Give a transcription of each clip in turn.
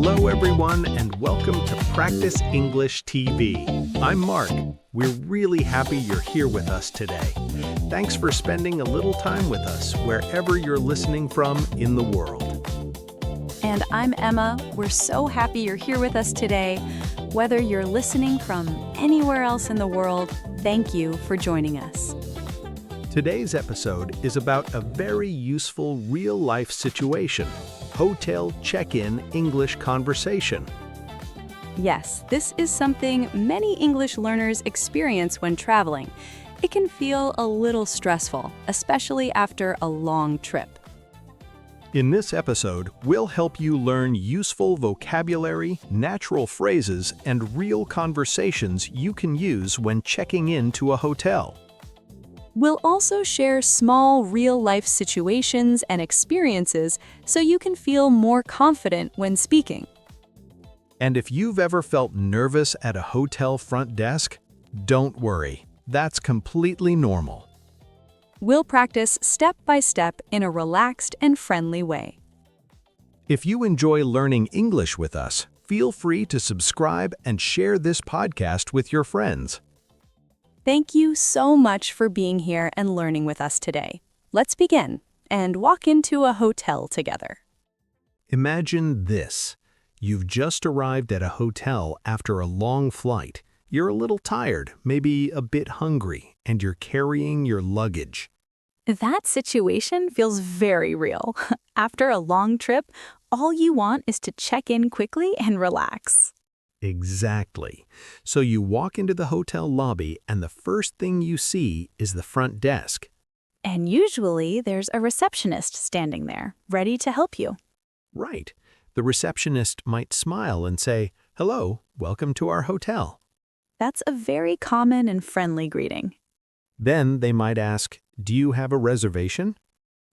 Hello, everyone, and welcome to Practice English TV. I'm Mark. We're really happy you're here with us today. Thanks for spending a little time with us wherever you're listening from in the world. And I'm Emma. We're so happy you're here with us today. Whether you're listening from anywhere else in the world, thank you for joining us. Today's episode is about a very useful real-life situation: hotel check-in English conversation. Yes, this is something many English learners experience when traveling. It can feel a little stressful, especially after a long trip. In this episode, we'll help you learn useful vocabulary, natural phrases, and real conversations you can use when checking into a hotel. We'll also share small real-life situations and experiences so you can feel more confident when speaking. And if you've ever felt nervous at a hotel front desk, don't worry. That's completely normal. We'll practice step by step in a relaxed and friendly way. If you enjoy learning English with us, feel free to subscribe and share this podcast with your friends. Thank you so much for being here and learning with us today. Let's begin and walk into a hotel together. Imagine this. You've just arrived at a hotel after a long flight. You're a little tired, maybe a bit hungry, and you're carrying your luggage. That situation feels very real. After a long trip, all you want is to check in quickly and relax. Exactly. So you walk into the hotel lobby and the first thing you see is the front desk. And usually there's a receptionist standing there, ready to help you. Right. The receptionist might smile and say, "Hello, welcome to our hotel." That's a very common and friendly greeting. Then they might ask, "Do you have a reservation?"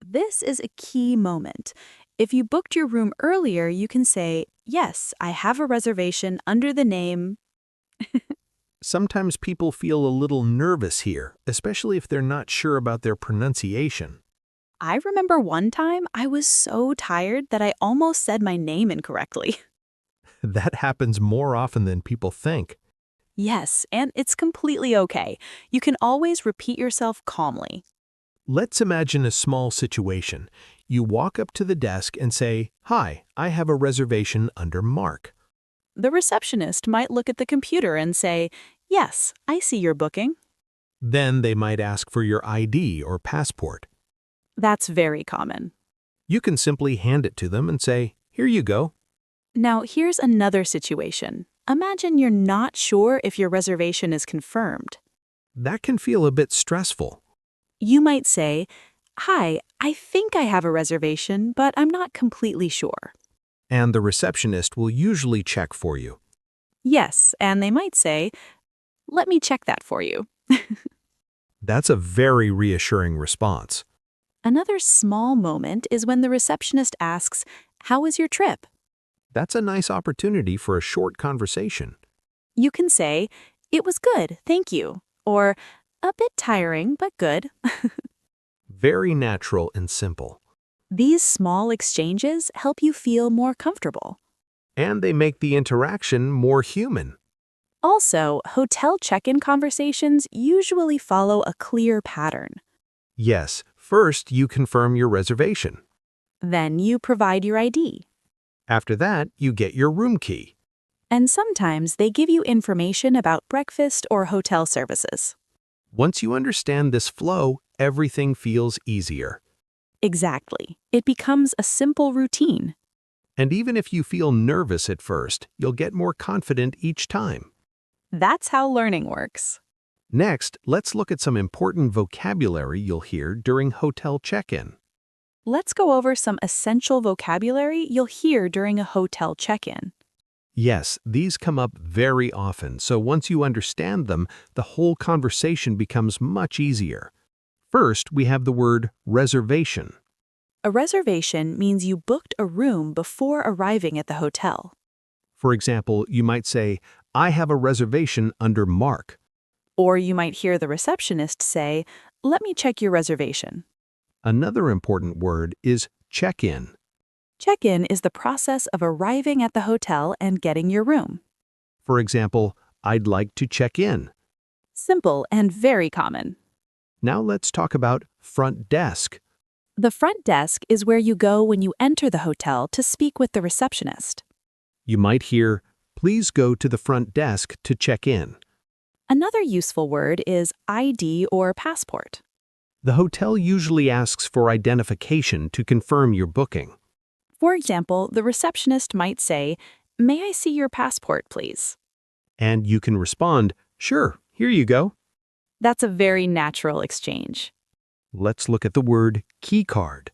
This is a key moment. If you booked your room earlier, you can say, "Yes, I have a reservation under the name." Sometimes people feel a little nervous here, especially if they're not sure about their pronunciation. I remember one time I was so tired that I almost said my name incorrectly. That happens more often than people think. Yes, and it's completely okay. You can always repeat yourself calmly. Let's imagine a small situation. You walk up to the desk and say, "Hi, I have a reservation under Mark." The receptionist might look at the computer and say, "Yes, I see your booking." Then they might ask for your ID or passport. That's very common. You can simply hand it to them and say, "Here you go." Now, here's another situation. Imagine you're not sure if your reservation is confirmed. That can feel a bit stressful. You might say, "Hi, I think I have a reservation, but I'm not completely sure." And the receptionist will usually check for you. Yes, and they might say, "Let me check that for you." That's a very reassuring response. Another small moment is when the receptionist asks, "How was your trip?" That's a nice opportunity for a short conversation. You can say, "It was good, thank you," or "A bit tiring, but good." Very natural and simple. These small exchanges help you feel more comfortable. And they make the interaction more human. Also, hotel check-in conversations usually follow a clear pattern. Yes, first you confirm your reservation. Then you provide your ID. After that, you get your room key. And sometimes they give you information about breakfast or hotel services. Once you understand this flow, everything feels easier. Exactly. It becomes a simple routine. And even if you feel nervous at first, you'll get more confident each time. That's how learning works. Next, let's look at some important vocabulary you'll hear during hotel check-in. Let's go over some essential vocabulary you'll hear during a hotel check-in. Yes, these come up very often, so once you understand them, the whole conversation becomes much easier. First, we have the word reservation. A reservation means you booked a room before arriving at the hotel. For example, you might say, "I have a reservation under Mark." Or you might hear the receptionist say, "Let me check your reservation." Another important word is check-in. Check-in is the process of arriving at the hotel and getting your room. For example, I'd like to check in. Simple and very common. Now let's talk about front desk. The front desk is where you go when you enter the hotel to speak with the receptionist. You might hear, "Please go to the front desk to check in." Another useful word is ID or passport. The hotel usually asks for identification to confirm your booking. For example, the receptionist might say, "May I see your passport, please?" And you can respond, "Sure, here you go." That's a very natural exchange. Let's look at the word key card.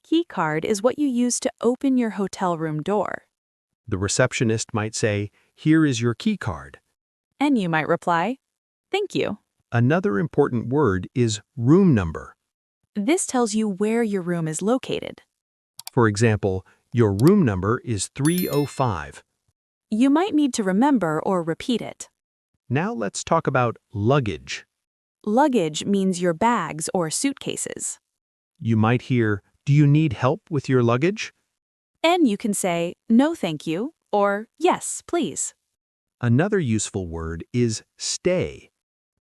Key card is what you use to open your hotel room door. The receptionist might say, "Here is your key card." And you might reply, "Thank you." Another important word is room number. This tells you where your room is located. For example, your room number is 305. You might need to remember or repeat it. Now let's talk about luggage. Luggage means your bags or suitcases. You might hear, "Do you need help with your luggage?" And you can say, "No, thank you," or "Yes, please." Another useful word is stay.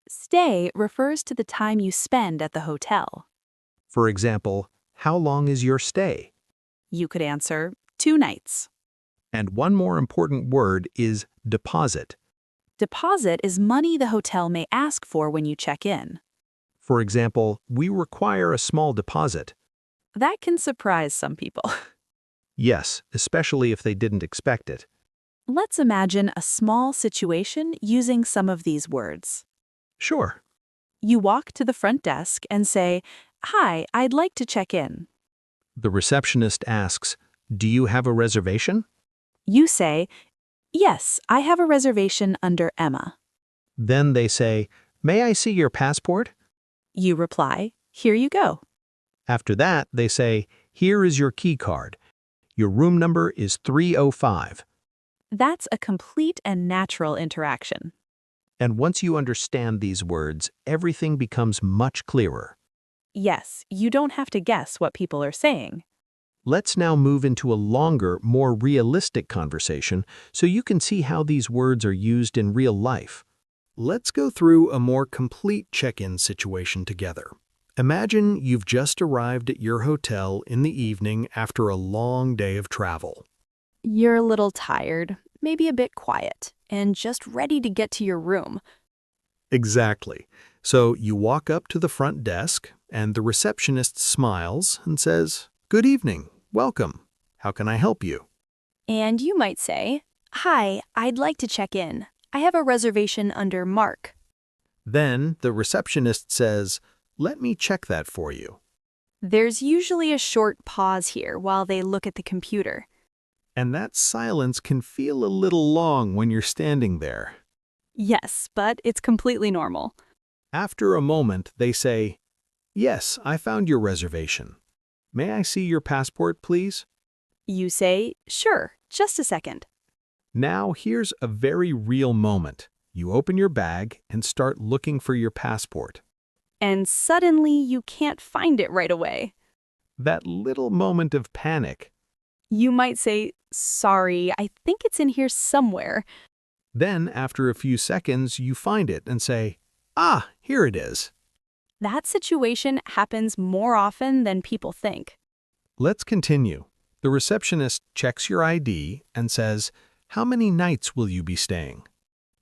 Stay refers to the time you spend at the hotel. For example, "How long is your stay?" You could answer, 2 nights. And one more important word is deposit. Deposit is money the hotel may ask for when you check in. For example, "We require a small deposit." That can surprise some people. Yes, especially if they didn't expect it. Let's imagine a small situation using some of these words. Sure. You walk to the front desk and say, "Hi, I'd like to check in." The receptionist asks, "Do you have a reservation?" You say, "Yes, I have a reservation under Emma." Then they say, "May I see your passport?" You reply, "Here you go." After that, they say, "Here is your key card. Your room number is 305. That's a complete and natural interaction. And once you understand these words, everything becomes much clearer. Yes, you don't have to guess what people are saying. Let's now move into a longer, more realistic conversation so you can see how these words are used in real life. Let's go through a more complete check-in situation together. Imagine you've just arrived at your hotel in the evening after a long day of travel. You're a little tired, maybe a bit quiet, and just ready to get to your room. Exactly. So you walk up to the front desk, and the receptionist smiles and says, "Good evening. Welcome. How can I help you?" And you might say, "Hi, I'd like to check in. I have a reservation under Mark." Then the receptionist says, "Let me check that for you." There's usually a short pause here while they look at the computer. And that silence can feel a little long when you're standing there. Yes, but it's completely normal. After a moment, they say, "Yes, I found your reservation. May I see your passport, please?" You say, "Sure, just a second." Now here's a very real moment. You open your bag and start looking for your passport. And suddenly you can't find it right away. That little moment of panic. You might say, "Sorry, I think it's in here somewhere." Then, after a few seconds, you find it and say, "Ah, here it is." That situation happens more often than people think. Let's continue. The receptionist checks your ID and says, "How many nights will you be staying?"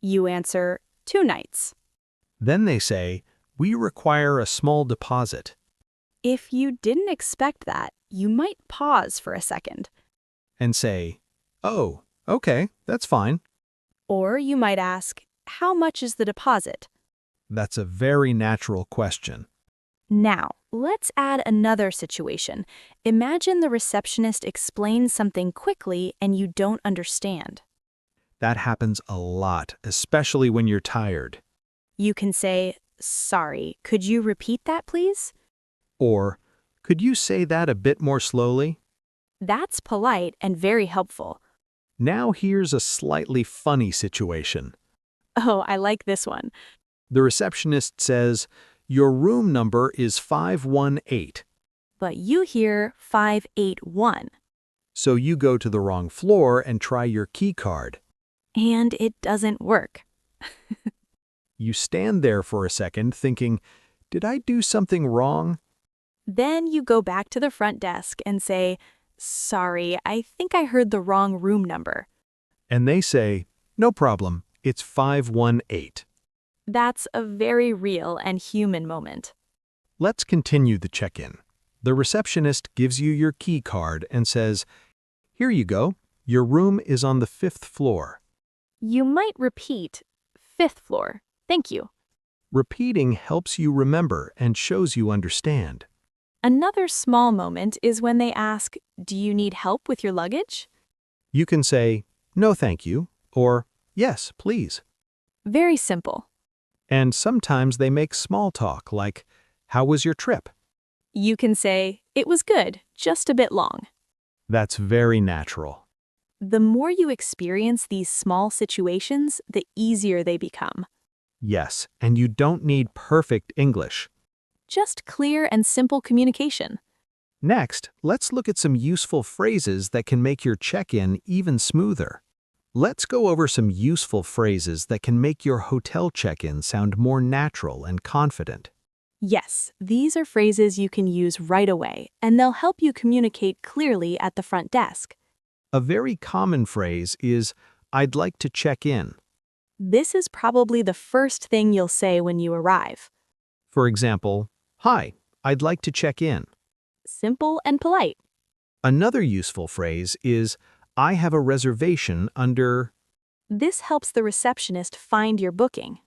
You answer, 2 nights. Then they say, "We require a small deposit." If you didn't expect that, you might pause for a second. And say, "Oh, okay, that's fine." Or you might ask, "How much is the deposit?" That's a very natural question. Now, let's add another situation. Imagine the receptionist explains something quickly and you don't understand. That happens a lot, especially when you're tired. You can say, "Sorry, could you repeat that, please?" Or, "Could you say that a bit more slowly?" That's polite and very helpful. Now here's a slightly funny situation. Oh, I like this one. The receptionist says, "Your room number is 518. But you hear 581. So you go to the wrong floor and try your key card. And it doesn't work. You stand there for a second thinking, did I do something wrong? Then you go back to the front desk and say, "Sorry, I think I heard the wrong room number." And they say, no problem, it's 518. That's a very real and human moment. Let's continue the check-in. The receptionist gives you your key card and says, here you go, your room is on the 5th floor. You might repeat, "5th floor. Thank you." Repeating helps you remember and shows you understand. Another small moment is when they ask, "Do you need help with your luggage?" You can say, no thank you, or yes, please. Very simple. And sometimes they make small talk like, how was your trip? You can say, "It was good, just a bit long." That's very natural. The more you experience these small situations, the easier they become. Yes, and you don't need perfect English. Just clear and simple communication. Next, let's look at some useful phrases that can make your check-in even smoother. Let's go over some useful phrases that can make your hotel check-in sound more natural and confident. Yes, these are phrases you can use right away, and they'll help you communicate clearly at the front desk. A very common phrase is, I'd like to check in. This is probably the first thing you'll say when you arrive. For example, hi, I'd like to check in. Simple and polite. Another useful phrase is, I have a reservation under. This helps the receptionist find your booking.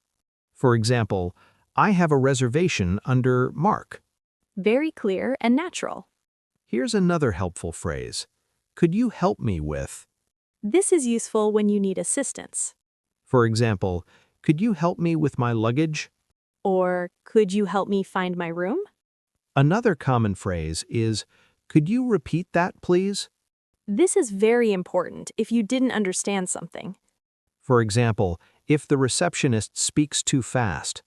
For example, I have a reservation under Mark. Very clear and natural. Here's another helpful phrase. Could you help me with? This is useful when you need assistance. For example, could you help me with my luggage? Or, "Could you help me find my room?" Another common phrase is, could you repeat that, please? This is very important if you didn't understand something. For example, if the receptionist speaks too fast.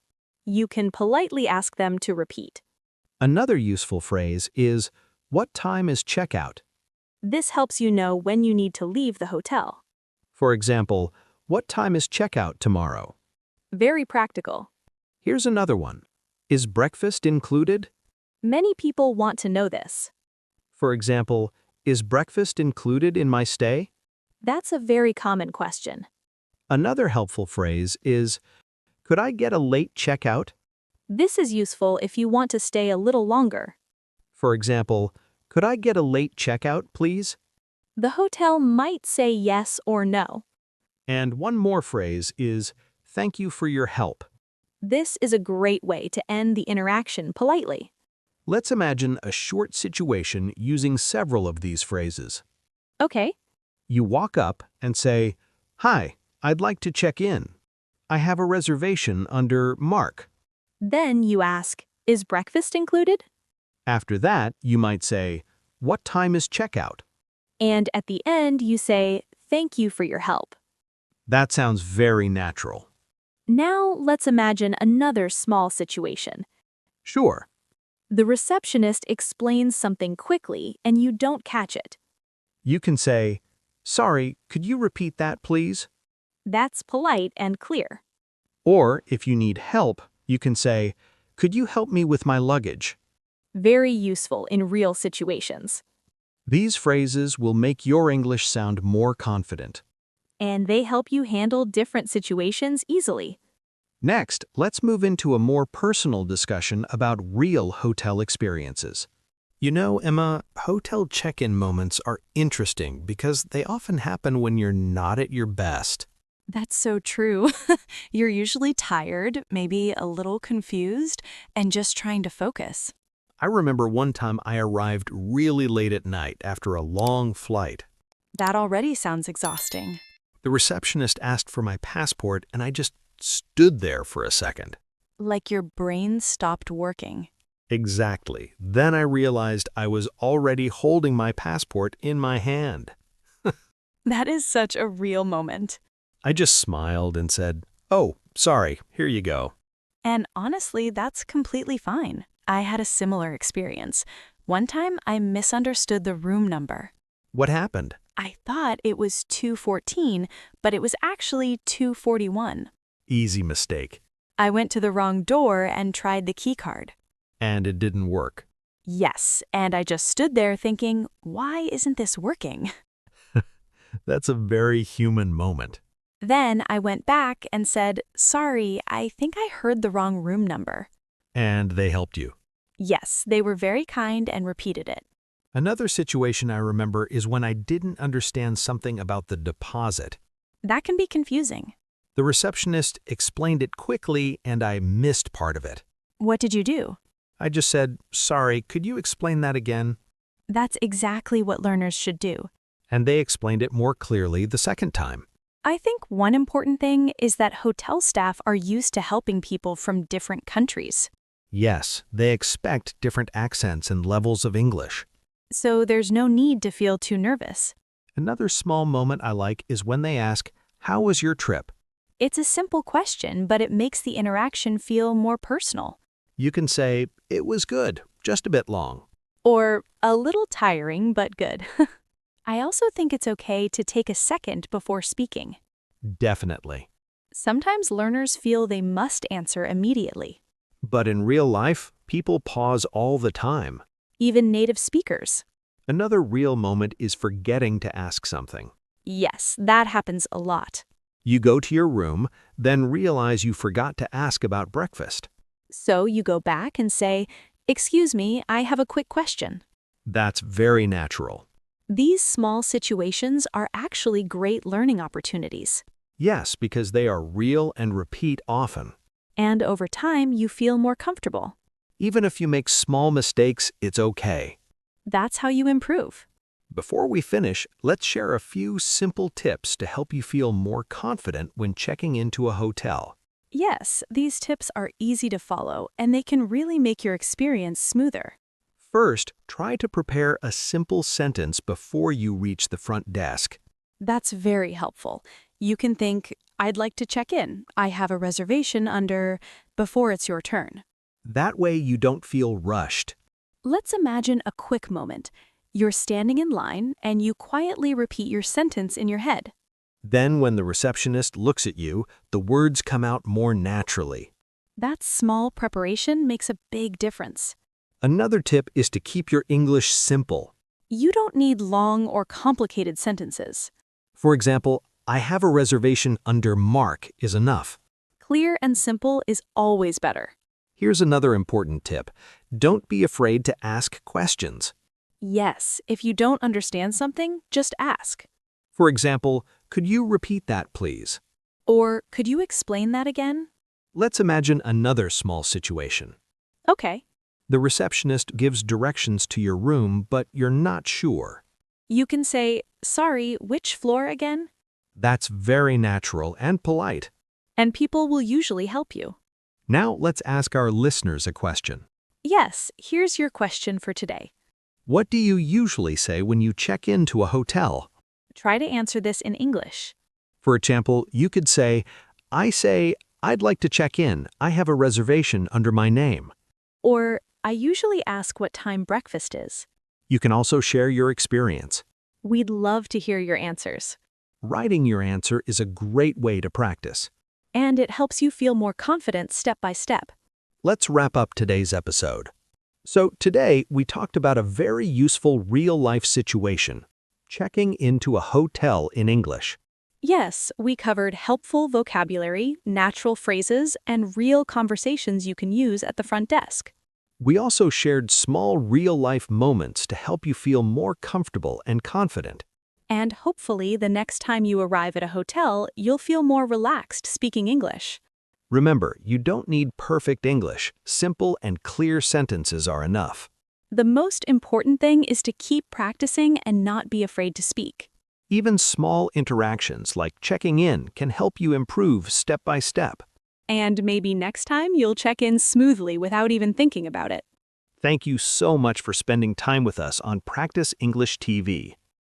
You can politely ask them to repeat. Another useful phrase is, what time is checkout? This helps you know when you need to leave the hotel. For example, what time is checkout tomorrow? Very practical. Here's another one. Is breakfast included? Many people want to know this. For example, is breakfast included in my stay? That's a very common question. Another helpful phrase is, could I get a late checkout? This is useful if you want to stay a little longer. For example, could I get a late checkout, please? The hotel might say yes or no. And one more phrase is, thank you for your help. This is a great way to end the interaction politely. Let's imagine a short situation using several of these phrases. Okay. You walk up and say, hi, I'd like to check in. I have a reservation under Mark. Then you ask, "Is breakfast included?" After that, you might say, what time is checkout? And at the end, you say, "Thank you for your help." That sounds very natural. Now, let's imagine another small situation. Sure. The receptionist explains something quickly and you don't catch it. You can say, sorry, could you repeat that, please? That's polite and clear. Or, if you need help, you can say, could you help me with my luggage? Very useful in real situations. These phrases will make your English sound more confident. And they help you handle different situations easily. Next, let's move into a more personal discussion about real hotel experiences. You know, Emma, hotel check-in moments are interesting because they often happen when you're not at your best. That's so true. You're usually tired, maybe a little confused, and just trying to focus. I remember one time I arrived really late at night after a long flight. That already sounds exhausting. The receptionist asked for my passport and I just stood there for a second. Like your brain stopped working. Exactly. Then I realized I was already holding my passport in my hand. That is such a real moment. I just smiled and said, oh, sorry, here you go. And honestly, that's completely fine. I had a similar experience. One time, I misunderstood the room number. What happened? I thought it was 2:14, but it was actually 2:41. Easy mistake. I went to the wrong door and tried the key card. And it didn't work. Yes, and I just stood there thinking, why isn't this working? That's a very human moment. Then I went back and said, sorry, I think I heard the wrong room number. And they helped you. Yes, they were very kind and repeated it. Another situation I remember is when I didn't understand something about the deposit. That can be confusing. The receptionist explained it quickly and I missed part of it. What did you do? I just said, sorry, could you explain that again? That's exactly what learners should do. And they explained it more clearly the second time. I think one important thing is that hotel staff are used to helping people from different countries. Yes, they expect different accents and levels of English. So there's no need to feel too nervous. Another small moment I like is when they ask, how was your trip? It's a simple question, but it makes the interaction feel more personal. You can say, it was good, just a bit long. Or a little tiring, but good. I also think it's okay to take a second before speaking. Definitely. Sometimes learners feel they must answer immediately. But in real life, people pause all the time. Even native speakers. Another real moment is forgetting to ask something. Yes, that happens a lot. You go to your room, then realize you forgot to ask about breakfast. So you go back and say, excuse me, I have a quick question. That's very natural. These small situations are actually great learning opportunities. Yes, because they are real and repeat often. And over time, you feel more comfortable. Even if you make small mistakes, it's okay. That's how you improve. Before we finish, let's share a few simple tips to help you feel more confident when checking into a hotel. Yes, these tips are easy to follow, and they can really make your experience smoother. First, try to prepare a simple sentence before you reach the front desk. That's very helpful. You can think, I'd like to check in. I have a reservation under, before it's your turn. That way you don't feel rushed. Let's imagine a quick moment. You're standing in line, and you quietly repeat your sentence in your head. Then when the receptionist looks at you, the words come out more naturally. That small preparation makes a big difference. Another tip is to keep your English simple. You don't need long or complicated sentences. For example, I have a reservation under Mark is enough. Clear and simple is always better. Here's another important tip. Don't be afraid to ask questions. Yes, if you don't understand something, just ask. For example, could you repeat that, please? Or, could you explain that again? Let's imagine another small situation. Okay. The receptionist gives directions to your room, but you're not sure. You can say, sorry, which floor again? That's very natural and polite. And people will usually help you. Now let's ask our listeners a question. Yes, here's your question for today. What do you usually say when you check into a hotel? Try to answer this in English. For example, you could say, I'd like to check in. I have a reservation under my name. Or, I usually ask what time breakfast is. You can also share your experience. We'd love to hear your answers. Writing your answer is a great way to practice. And it helps you feel more confident step by step. Let's wrap up today's episode. So today, we talked about a very useful real-life situation, checking into a hotel in English. Yes, we covered helpful vocabulary, natural phrases, and real conversations you can use at the front desk. We also shared small real-life moments to help you feel more comfortable and confident. And hopefully, the next time you arrive at a hotel, you'll feel more relaxed speaking English. Remember, you don't need perfect English. Simple and clear sentences are enough. The most important thing is to keep practicing and not be afraid to speak. Even small interactions like checking in can help you improve step by step. And maybe next time you'll check in smoothly without even thinking about it. Thank you so much for spending time with us on Practice English TV.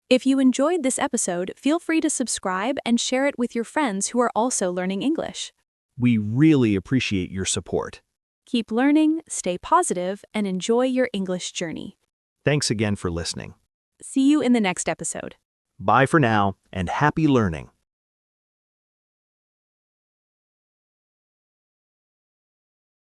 If you enjoyed this episode, feel free to subscribe and share it with your friends who are also learning English. We really appreciate your support. Keep learning, stay positive, and enjoy your English journey. Thanks again for listening. See you in the next episode. Bye for now, and happy learning.